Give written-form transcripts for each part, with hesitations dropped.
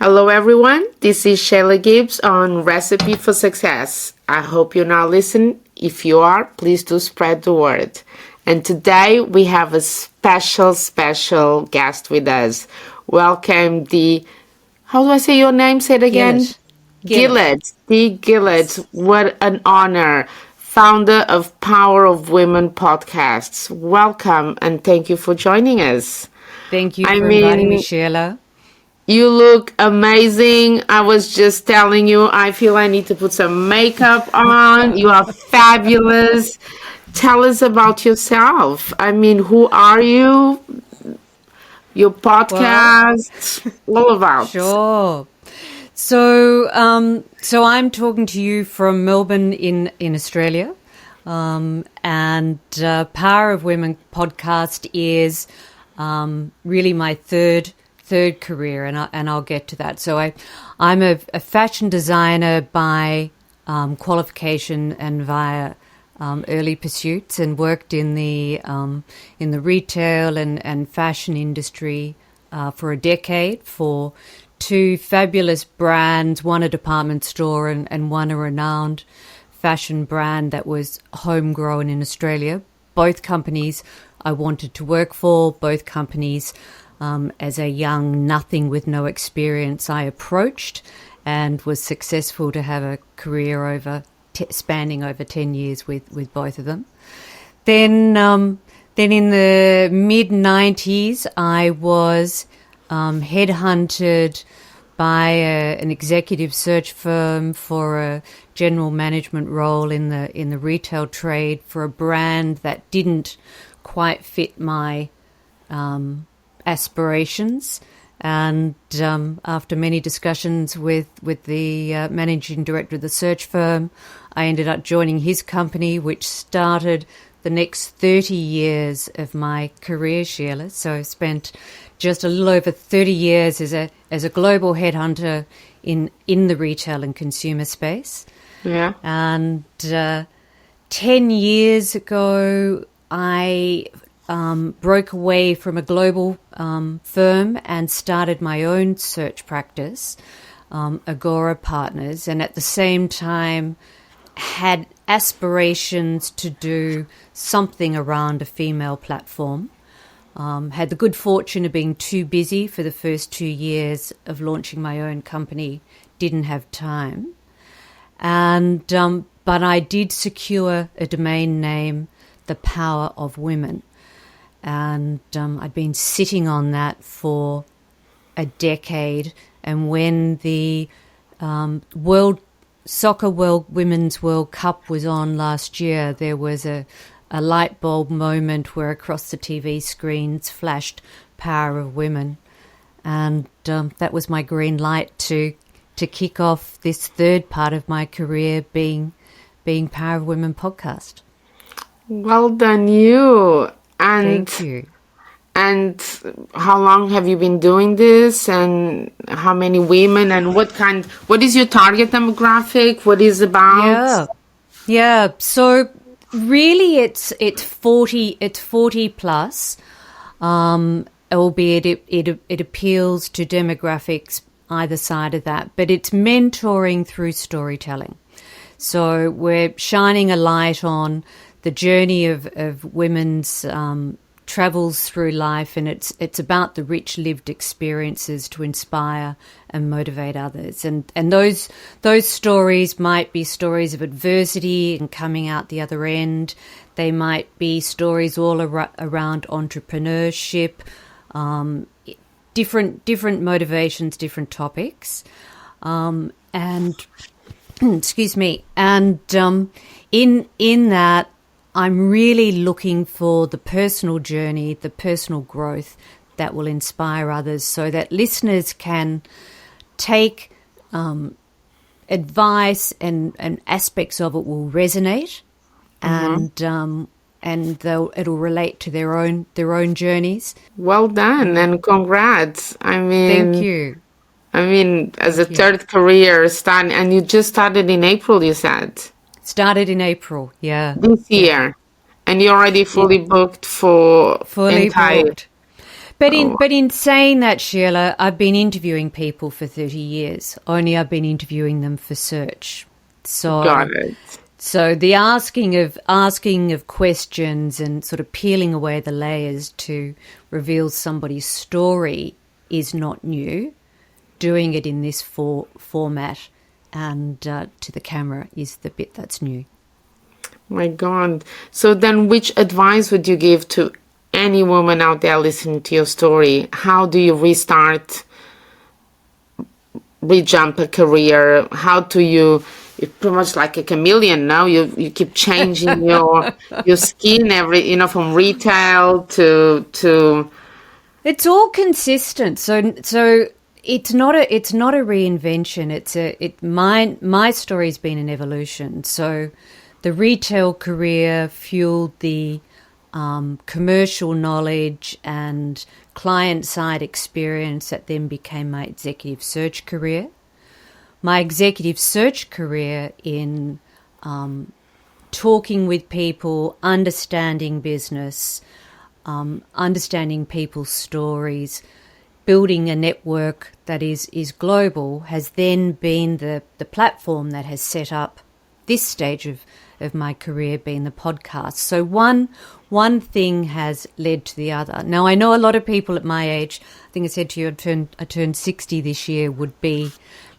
Hello, everyone. This is Shayla Gibbs on Recipe for Success. I hope you're now listening. If you are, please do spread the word. And today we have a special guest with us. Welcome how do I say your name? Say it again. Gillett. Gillett. What an honor. Founder of Power of Women podcasts. Welcome and thank you for joining us. Thank you for inviting me, Sheila. You look amazing. I was just telling you, I feel I need to put some makeup on. You are fabulous. Tell us about yourself. Who are you? Your podcast, all about. Sure. So I'm talking to you from Melbourne in Australia. And Power of Women podcast is really my third career, and I'll get to that. So I'm a fashion designer by qualification and via early pursuits, and worked in the retail and fashion industry for a decade for two fabulous brands, one a department store and one a renowned fashion brand that was homegrown in Australia. Both companies I wanted to work for, both companies as a young nothing with no experience I approached and was successful to have a career spanning over 10 years with both of them. Then in the mid-90s, I was headhunted by an executive search firm for a general management role in the retail trade for a brand that didn't quite fit my aspirations. And after many discussions with the managing director of the search firm, I ended up joining his company, which started the next 30 years of my career, Sheila. So I spent just a little over 30 years as a global headhunter in the retail and consumer space. Yeah. And 10 years ago, I broke away from a global firm and started my own search practice, Agora Partners, and at the same time had aspirations to do something around a female platform. Had the good fortune of being too busy for the first 2 years of launching my own company, didn't have time. And but I did secure a domain name, The Power of Women. And I'd been sitting on that for a decade. And when the Women's World Cup was on last year, there was a light bulb moment where across the TV screens flashed Power of Women. And that was my green light to kick off this third part of my career, being Power of Women podcast. Well done, you. And thank you. And how long have you been doing this, and how many women, and what is your target demographic? What is it about? Yeah. So really it's 40 plus, albeit it appeals to demographics either side of that, but it's mentoring through storytelling. So we're shining a light on the journey of women's travels through life, and it's about the rich lived experiences to inspire and motivate others. And those stories might be stories of adversity and coming out the other end. They might be stories all around entrepreneurship, different motivations, different topics, and excuse me. And in that, I'm really looking for the personal journey, the personal growth that will inspire others, so that listeners can take advice and aspects of it will resonate, and it'll relate to their own journeys. Well done and congrats. Thank you. As a third career starting, and you just started in April, you said. Started in April, yeah. This year. And you're already fully booked for fully booked. But in saying that, Sheila, I've been interviewing people for 30 years. Only I've been interviewing them for search. Got it. So the asking of questions and sort of peeling away the layers to reveal somebody's story is not new. Doing it in this format and to the camera is the bit that's new. My God. So then which advice would you give to any woman out there listening to your story? How do you rejump a career? How do you're pretty much like a chameleon now. You keep changing your skin from retail to. It's all consistent. So it's not a reinvention. My story's been an evolution. So the retail career fueled the commercial knowledge and client-side experience that then became my executive search career. My executive search career in talking with people, understanding business, understanding people's stories, building a network that is global has then been the platform that has set up this stage of my career, being the podcast. So one thing has led to the other. Now, I know a lot of people at my age, I think I said to you, I turned 60 this year, would be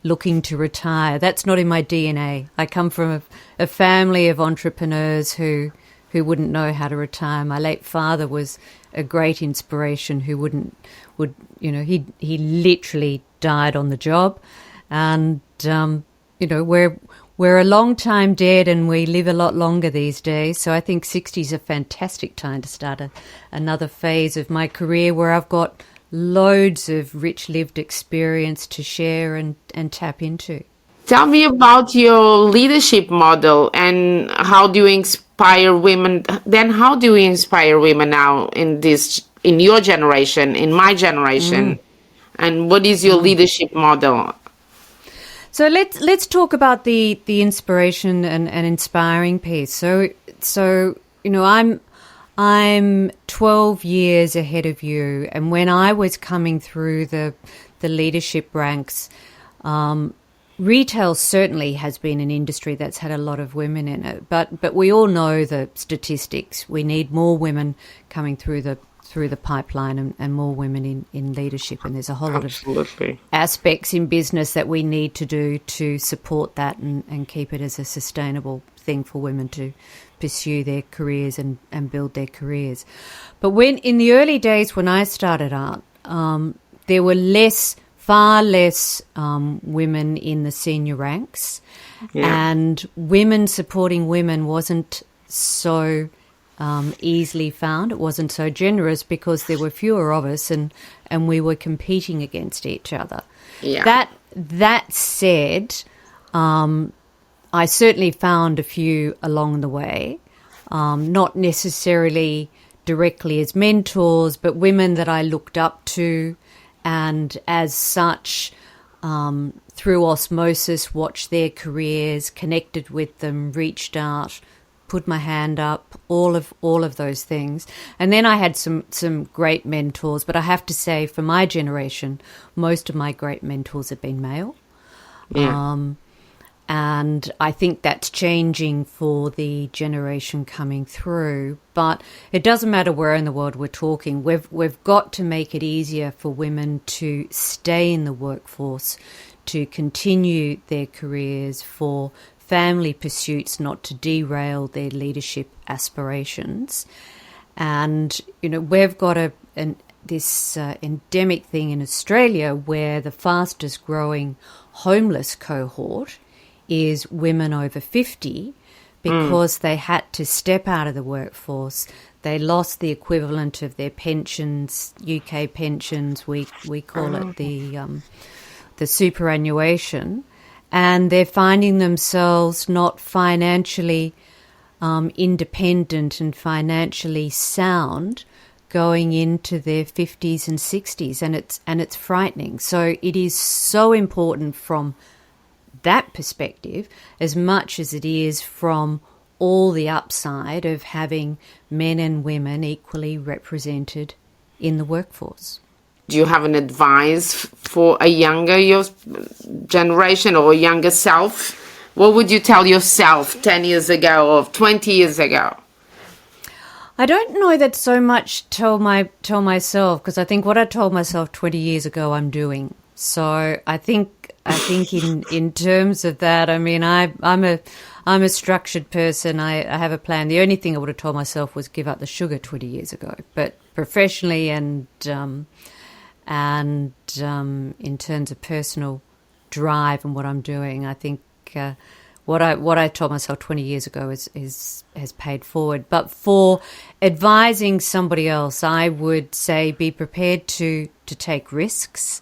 looking to retire. That's not in my DNA. I come from a family of entrepreneurs who wouldn't know how to retire. My late father was a great inspiration he literally died on the job. And, we're a long time dead and we live a lot longer these days. So I think 60 is a fantastic time to start another phase of my career where I've got loads of rich lived experience to share and tap into. Tell me about your leadership model and how do you inspire women? Then how do you inspire women now in your generation, in my generation? And what is your leadership model? So let's talk about the inspiration and inspiring piece. So I'm 12 years ahead of you, and when I was coming through the leadership ranks, retail certainly has been an industry that's had a lot of women in it, but we all know the statistics. We need more women coming through the pipeline and more women in leadership, and there's a whole lot of aspects in business that we need to do to support that and keep it as a sustainable thing for women to pursue their careers and build their careers. But when in the early days when I started out, there were far less women in the senior ranks, and women supporting women wasn't so easily found. It wasn't so generous because there were fewer of us and we were competing against each other. Yeah. That said, I certainly found a few along the way, not necessarily directly as mentors, but women that I looked up to and as such, through osmosis, watched their careers, connected with them, reached out, put my hand up, all of those things. And then I had some great mentors, but I have to say for my generation, most of my great mentors have been male. Yeah. And I think that's changing for the generation coming through. But it doesn't matter where in the world we're talking. We've got to make it easier for women to stay in the workforce, to continue their careers, for family pursuits not to derail their leadership aspirations. And, we've got this endemic thing in Australia where the fastest growing homeless cohort is women over 50 because they had to step out of the workforce. They lost the equivalent of their pensions, UK pensions, we call it the superannuation, and they're finding themselves not financially independent and financially sound going into their 50s and 60s, and it's frightening. So it is so important from that perspective as much as it is from all the upside of having men and women equally represented in the workforce. do you have an advice for a younger generation or younger self? What would you tell yourself 10 years ago or 20 years ago? I don't know that so much tell myself, because I think what I told myself 20 years ago I'm doing. So I think in terms of that, I mean, I'm a structured person. I have a plan. The only thing I would have told myself was give up the sugar 20 years ago. But professionally and in terms of personal drive and what I'm doing, I think what I told myself 20 years ago has paid forward. But for advising somebody else, I would say be prepared to take risks.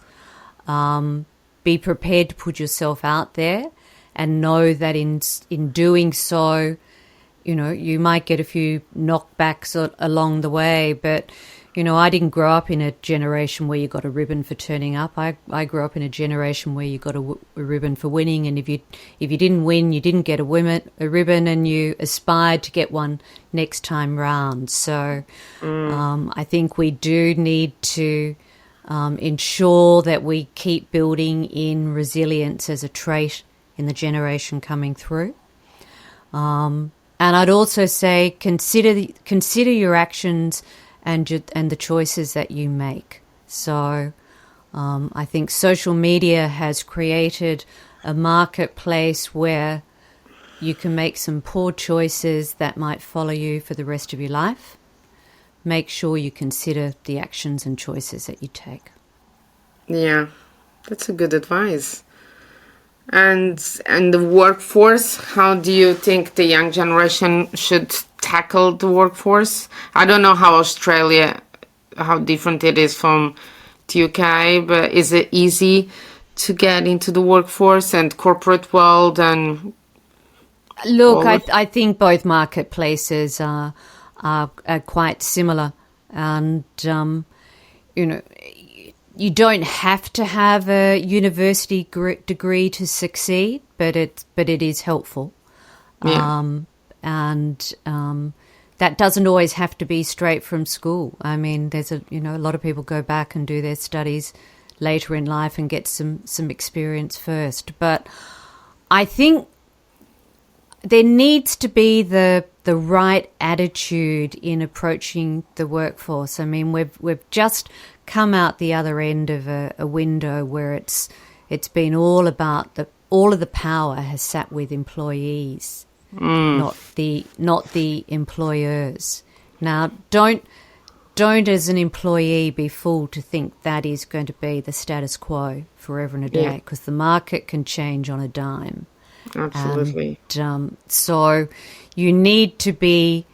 Be prepared to put yourself out there, and know that in doing so, you know, you might get a few knockbacks along the way. But, you know, I didn't grow up in a generation where you got a ribbon for turning up. I grew up in a generation where you got a ribbon for winning, and if you didn't win, you didn't get a ribbon, and you aspired to get one next time round. So I think we do need to ensure that we keep building in resilience as a trait in the generation coming through. And I'd also say consider your actions and the choices that you make. So I think social media has created a marketplace where you can make some poor choices that might follow you for the rest of your life. Make sure you consider the actions and choices that you take. Yeah, that's a good advice. And the workforce, how do you think the young generation should tackle the workforce? I don't know how different it is from the UK, but is it easy to get into the workforce and corporate world? And look, I think both marketplaces are quite similar, and you know, you don't have to have a university degree to succeed, but it is helpful. Yeah. That doesn't always have to be straight from school. I mean, there's a lot of people go back and do their studies later in life and get some experience first. But I think there needs to be the right attitude in approaching the workforce. I mean, we've just come out the other end of a window where it's been all about all of the power has sat with employees, not the employers. Now, don't as an employee be fooled to think that is going to be the status quo forever and a day, because the market can change on a dime. Absolutely. And so you need to be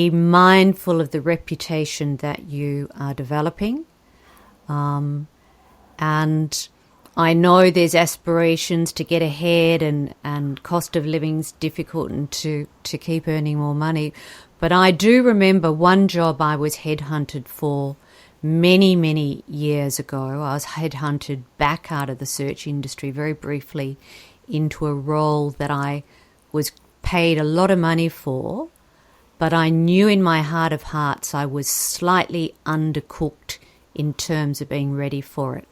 mindful of the reputation that you are developing. And I know there's aspirations to get ahead, and cost of living's difficult, and to keep earning more money. But I do remember one job I was headhunted for many, many years ago. I was headhunted back out of the search industry very briefly into a role that I was paid a lot of money for, but I knew in my heart of hearts I was slightly undercooked in terms of being ready for it.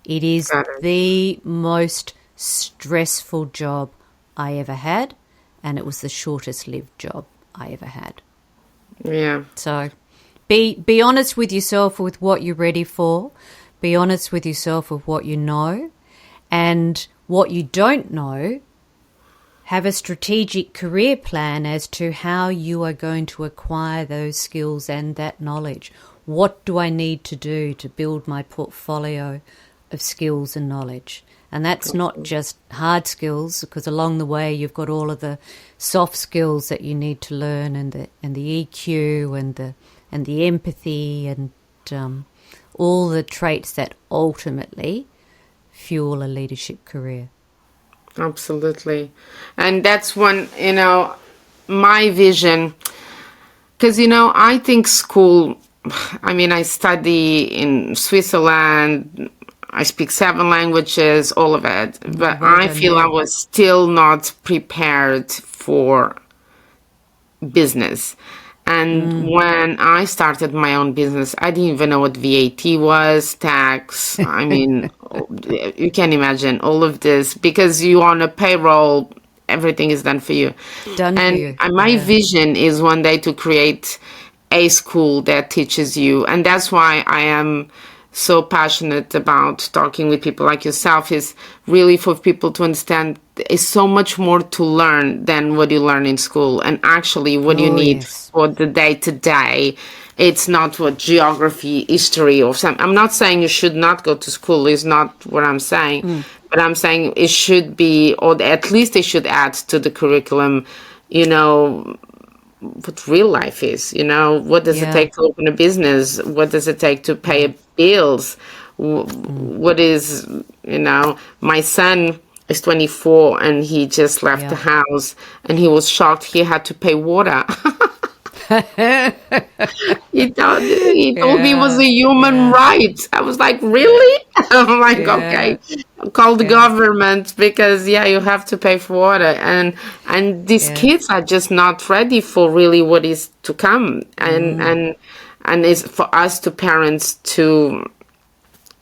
It is the most stressful job I ever had, and it was the shortest lived job I ever had. Yeah. So be honest with yourself with what you're ready for. Be honest with yourself with what you know, and what you don't know, have a strategic career plan as to how you are going to acquire those skills and that knowledge. What do I need to do to build my portfolio of skills and knowledge? And that's not just hard skills, because along the way you've got all of the soft skills that you need to learn, and the EQ and the empathy, and all the traits that ultimately fuel a leadership career. Absolutely. And that's one, my vision, because, I think school, I mean, I study in Switzerland, I speak 7 languages, all of it, but I feel I was still not prepared for business. And when I started my own business, I didn't even know what VAT was, tax. I mean, you can imagine all of this because you on a payroll, everything is done for you. Done for And you. my Yeah. vision is one day to create a school that teaches you. And that's why I am so passionate about talking with people like yourself, is really for people to understand is so much more to learn than what you learn in school. And actually what you Oh, need yes. for the day to day, it's not what geography, history or something. I'm not saying you should not go to school, is not what I'm saying. But I'm saying it should be, or at least they should add to the curriculum, you know, what real life is. You know, what does it Yeah. take to open a business? What does it take to pay bills? What is, you know, my son is 24 and he just left the Yeah. house and he was shocked he had to pay water. He told me it was a Yeah. human Yeah. right. I was like, really? I'm like, Yeah. okay, call the Yeah. government because yeah, you have to pay for water, and these Yeah. kids are just not ready for really what is to come, and it's for us to parents to,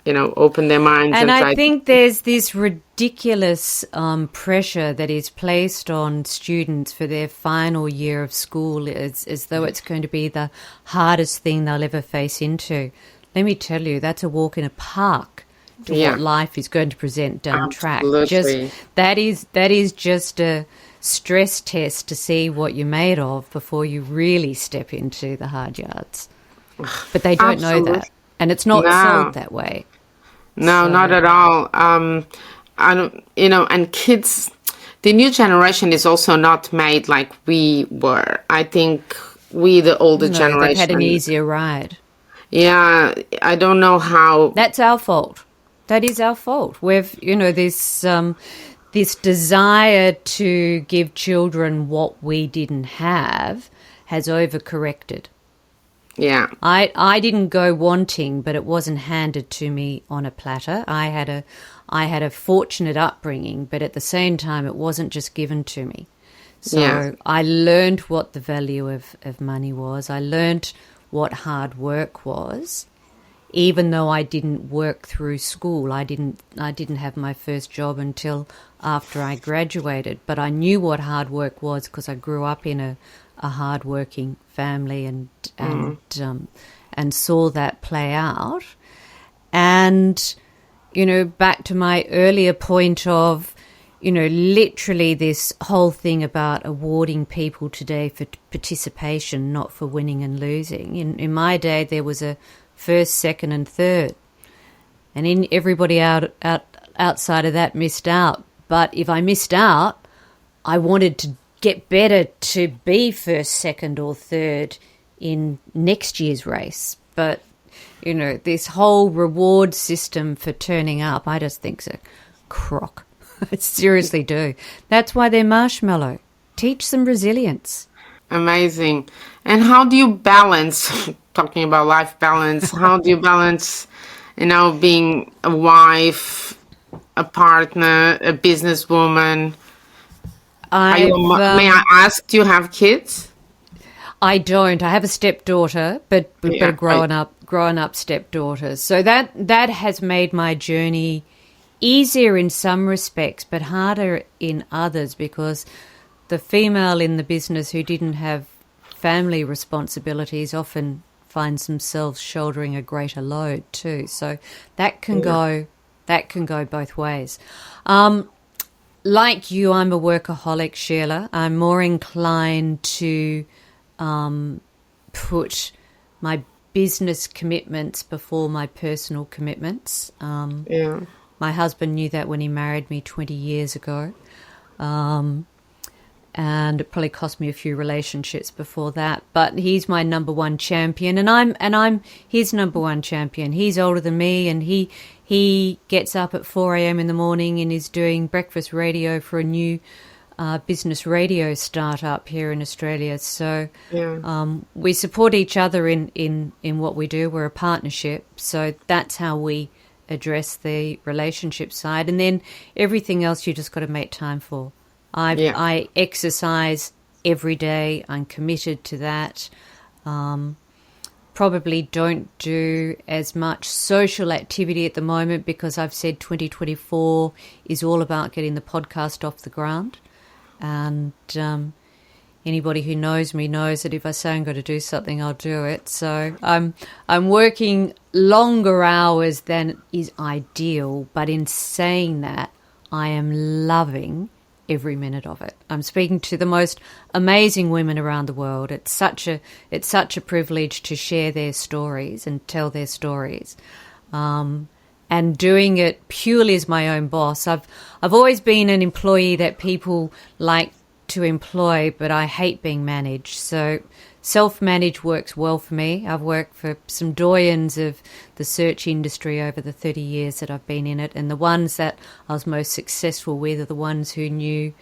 you know, open their minds And and I try. think there's this ridiculous pressure that is placed on students for their final year of school as though it's going to be the hardest thing they'll ever face into. Let me tell you, that's a walk in a park to Yeah, what life is going to present down track. Just absolutely. that is just a stress test to see what you're made of before you really step into the hard yards. But they don't know Absolutely. that. And it's not sold No. that way. No, not So at all. I don't, you know, and kids, the new generation is also not made like we were. I think we, the older no, they've had an generation, easier ride. yeah, I don't know how, That's our fault. That is our fault. We've, this desire to give children what we didn't have has overcorrected. yeah, I didn't go wanting, but it wasn't handed to me on a platter. I had a fortunate upbringing, but at the same time, it wasn't just given to me. yeah, So I learned what the value of money was. I learned what hard work was. Even though I didn't work through school, I didn't have my first job until after I graduated. But I knew what hard work was because I grew up in a hard-working family and saw that play out. And back to my earlier point of, literally this whole thing about awarding people today for participation, not for winning and losing. In my day, there was a first, second, and third, and everybody outside of that missed out. But if I missed out, I wanted to get better to be first, second, or third in next year's race. But this whole reward system for turning up, I just think's a crock. I seriously do. That's why they're marshmallow. Teach them resilience. amazing. And how do you balance, talking about life balance, how do you balance, being a wife, a partner, a businesswoman? May I ask, do you have kids? I don't. I have a stepdaughter, but Yeah, a grown up stepdaughter. So that has made my journey easier in some respects, but harder in others, because the female in the business who didn't have family responsibilities often finds themselves shouldering a greater load too. So that can go both ways. Like you, I'm a workaholic, Sheila. I'm more inclined to put my business commitments before my personal commitments. Yeah. My husband knew that when he married me 20 years ago. And it probably cost me a few relationships before that. But he's my number one champion, and I'm his number one champion. He's older than me, and he gets up at 4 a.m. in the morning and is doing breakfast radio for a new business radio startup here in Australia. So we support each other in what we do. We're a partnership, so that's how we address the relationship side, and then everything else you just got to make time for. I exercise every day. I'm committed to that. Probably don't do as much social activity at the moment because I've said 2024 is all about getting the podcast off the ground. And anybody who knows me knows that if I say I'm going to do something, I'll do it. So I'm working longer hours than is ideal, but in saying that, I am loving every minute of it. I'm speaking to the most amazing women around the world. It's such a privilege to share their stories and tell their stories. And doing it purely as my own boss. I've always been an employee that people like to employ, but I hate being managed. So self-managed works well for me. I've worked for some doyens of the search industry over the 30 years that I've been in it, and the ones that I was most successful with are the ones who knew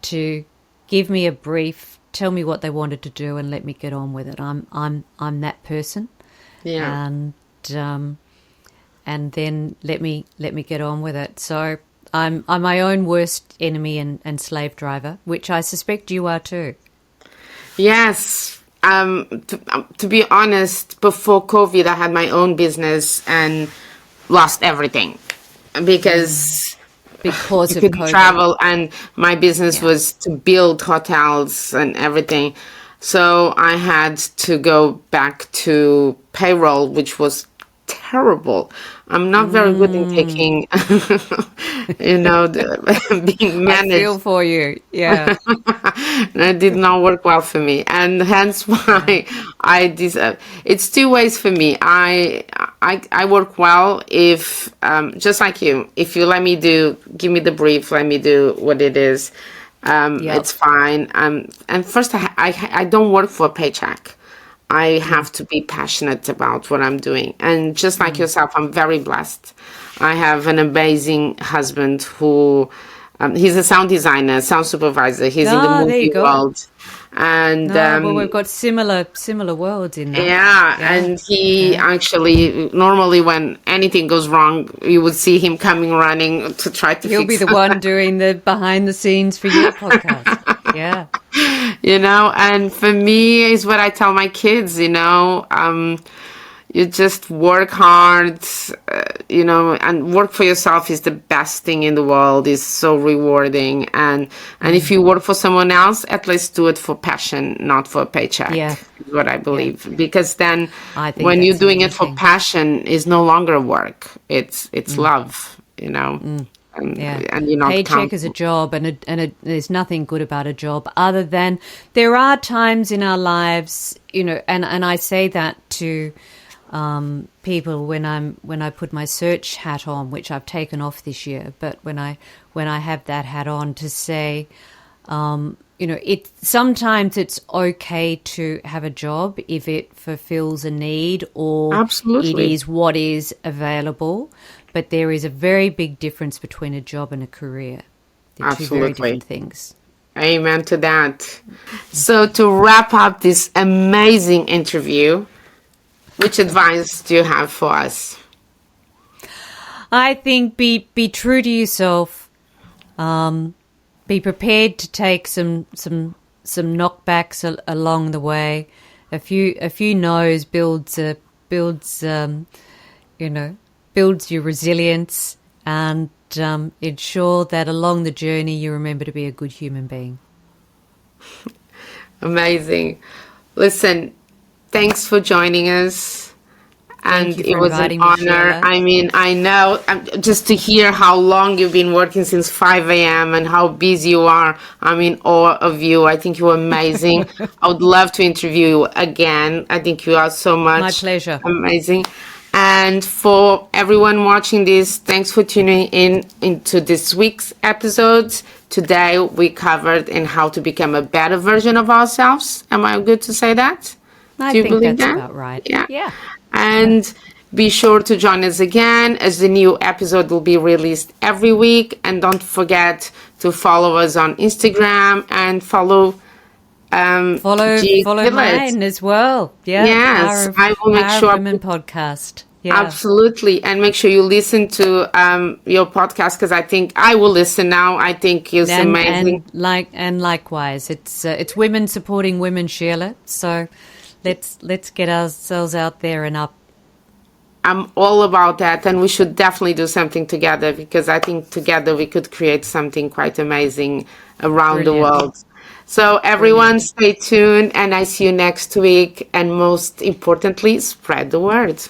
to give me a brief, tell me what they wanted to do, and let me get on with it. I'm that person. Yeah. And then let me get on with it. So I'm my own worst enemy and slave driver, which I suspect you are too. Yes. To be honest, before COVID, I had my own business and lost everything because of couldn't COVID. travel, and my business was to build hotels and everything. So I had to go back to payroll, which was terrible. I'm not very good in taking, being managed. I feel for you. Yeah. And it did not work well for me, and hence why it's two ways for me. I work well if just like you, if you let me give me the brief, let me do what it is. It's fine. And first, I don't work for a paycheck. I have to be passionate about what I'm doing. And just like yourself, I'm very blessed. I have an amazing husband who, he's a sound designer, sound supervisor. He's in the movie world. And well, we've got similar worlds in that. Yeah, and he actually, normally when anything goes wrong, you would see him coming running to try to He'll fix be the one doing the behind the scenes for your podcast. Yeah. And for me is what I tell my kids, you just work hard, and work for yourself is the best thing in the world. It's so rewarding. And if you work for someone else, at least do it for passion, not for a paycheck. Yeah. Is what I believe. Yeah. Because then when you're doing it for passion, it's no longer work. It's love, And you're not paycheck is a job, and there's nothing good about a job other than there are times in our lives, and I say that to people when I put my search hat on, which I've taken off this year, but when I have that hat on, to say, sometimes it's okay to have a job if it fulfills a need or Absolutely. it is what is available. But there is a very big difference between a job and a career. They're two very different things. Amen to that. So to wrap up this amazing interview, which advice do you have for us? I think be true to yourself. Be prepared to take some knockbacks along the way. A few no's builds your resilience, and ensure that along the journey you remember to be a good human being. Amazing. Listen, thanks for joining us. And it was an honor. I mean, I know just to hear how long you've been working since 5 a.m. and how busy you are. I'm in awe of you. I think you're amazing. I would love to interview you again. I think you are so much. My pleasure. Amazing. And for everyone watching this, thanks for tuning into this week's episode. Today we covered in how to become a better version of ourselves. Am I good to say that? I think that's about right. Yeah. And be sure to join us again as the new episode will be released every week. And don't forget to follow us on Instagram and follow mine as well. Yeah. Yes, I will make sure. Women podcast. Yeah. Absolutely, and make sure you listen to your podcast, because I think I will listen now. I think it's amazing. And likewise, it's women supporting women, Sheila. So let's get ourselves out there and up. I'm all about that, and we should definitely do something together, because I think together we could create something quite amazing around the Brilliant. world. So everyone, Brilliant. stay tuned, and I see you next week. And most importantly, spread the word.